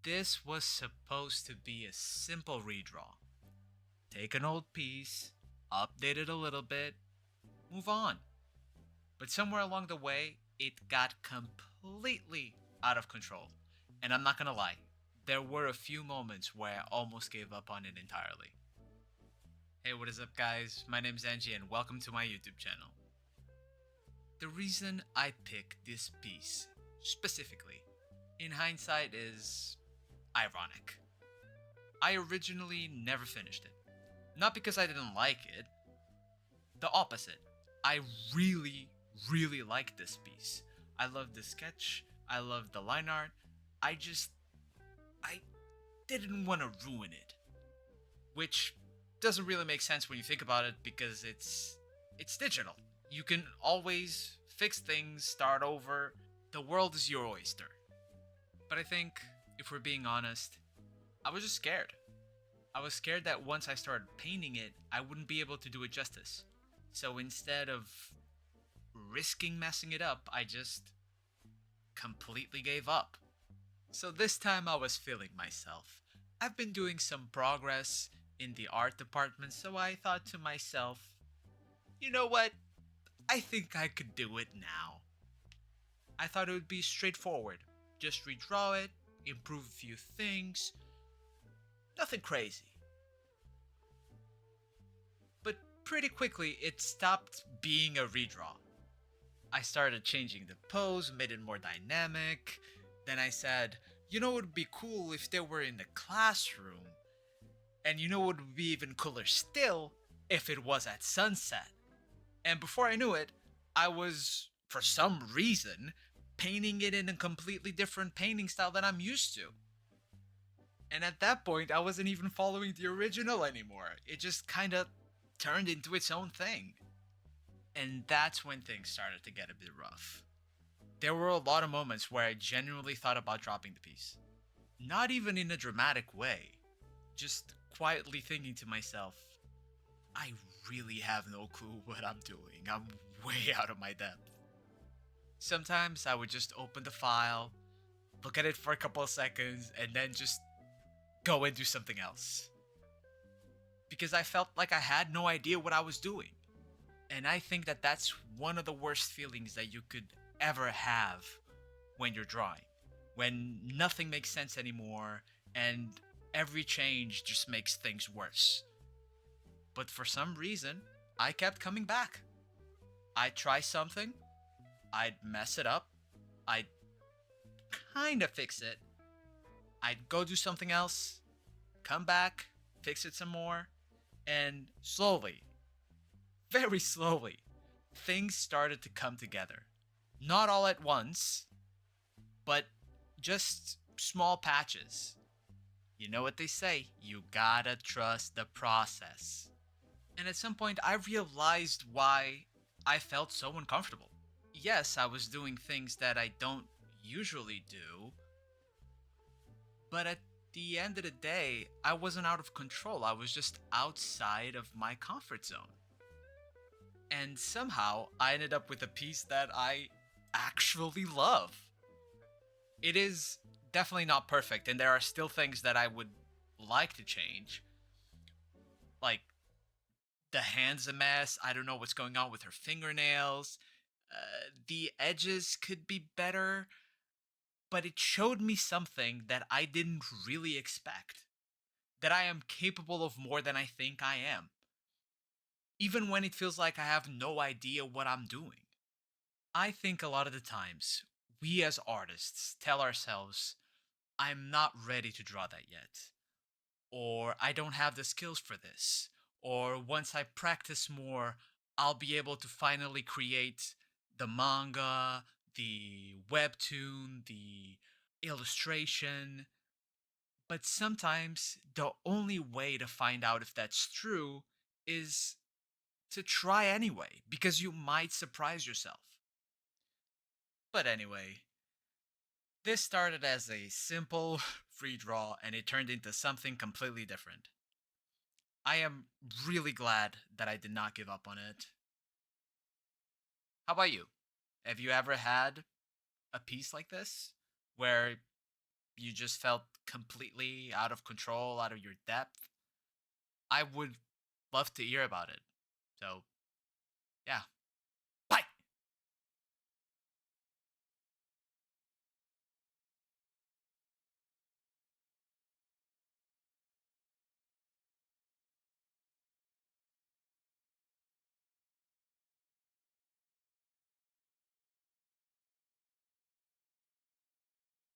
This was supposed to be a simple redraw. Take an old piece, update it a little bit, move on. But somewhere along the way, it got completely out of control. And I'm not gonna lie, there were a few moments where I almost gave up on it entirely. Hey, what is up, guys? My name's Angie, and welcome to my YouTube channel. The reason I picked this piece specifically, in hindsight, is ironic. I originally never finished it. Not because I didn't like it, the opposite. I really, really liked this piece. I loved the sketch, I loved the line art. I didn't want to ruin it. Which doesn't really make sense when you think about it because it's digital. You can always fix things, start over. The world is your oyster. But I think, if we're being honest, I was just scared. I was scared that once I started painting it, I wouldn't be able to do it justice. So instead of risking messing it up, I just completely gave up. So this time I was feeling myself. I've been doing some progress in the art department, so I thought to myself, you know what? I think I could do it now. I thought it would be straightforward. Just redraw it, improve a few things, nothing crazy. But pretty quickly, it stopped being a redraw. I started changing the pose, made it more dynamic. Then I said, you know, it would be cool if they were in the classroom. And you know what would be even cooler still? If it was at sunset. And before I knew it, I was, for some reason, painting it in a completely different painting style than I'm used to. And at that point, I wasn't even following the original anymore. It just kinda turned into its own thing. And that's when things started to get a bit rough. There were a lot of moments where I genuinely thought about dropping the piece. Not even in a dramatic way, just quietly thinking to myself, I really have no clue what I'm doing. I'm way out of my depth. Sometimes I would just open the file, look at it for a couple of seconds, and then just go and do something else. Because I felt like I had no idea what I was doing. And I think that that's one of the worst feelings that you could ever have when you're drawing. When nothing makes sense anymore and every change just makes things worse. But for some reason, I kept coming back. I'd try something, I'd mess it up, I'd kind of fix it, I'd go do something else, come back, fix it some more, and slowly, very slowly, things started to come together. Not all at once, but just small patches. You know what they say, you gotta trust the process. And at some point, I realized why I felt so uncomfortable. Yes, I was doing things that I don't usually do, but at the end of the day, I wasn't out of control. I was just outside of my comfort zone. And somehow, I ended up with a piece that I actually love. It is definitely not perfect, and there are still things that I would like to change. Like, the hand's a mess. I don't know what's going on with her fingernails. The edges could be better, but it showed me something that I didn't really expect. That I am capable of more than I think I am. Even when it feels like I have no idea what I'm doing. I think a lot of the times, we as artists tell ourselves, I'm not ready to draw that yet. Or I don't have the skills for this. Or once I practice more, I'll be able to finally create the manga, the webtoon, the illustration. But sometimes the only way to find out if that's true is to try anyway, because you might surprise yourself. But anyway, this started as a simple free draw and it turned into something completely different. I am really glad that I did not give up on it. How about you? Have you ever had a piece like this where you just felt completely out of control, out of your depth, I would love to hear about it. So, yeah.